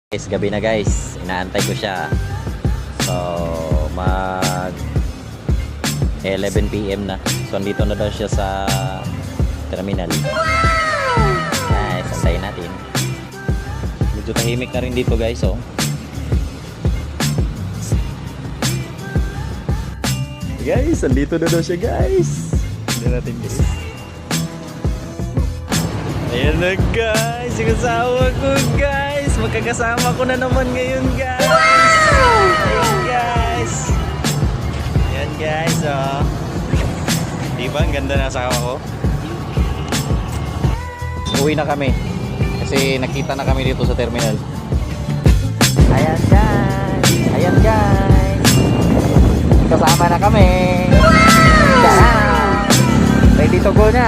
Guys, gabi na guys, inaantay ko siya. So mag 11 PM na. So andito na daw siya sa terminal. Guys, antayin natin. Medyo tahimik na rin dito guys, oh. Guys, andito na daw siya guys. Tignan natin guys. Ayan na guys, yung asawa ko guys. Magkakasama ko na naman ngayon guys. Ayan guys. Ayan guys, oh. Diba ang ganda na asawa ko? Uwi na kami kasi nakita na kami dito sa terminal. Ayan guys. Ayan guys. Kasama na kami. Wow! Ready to go na.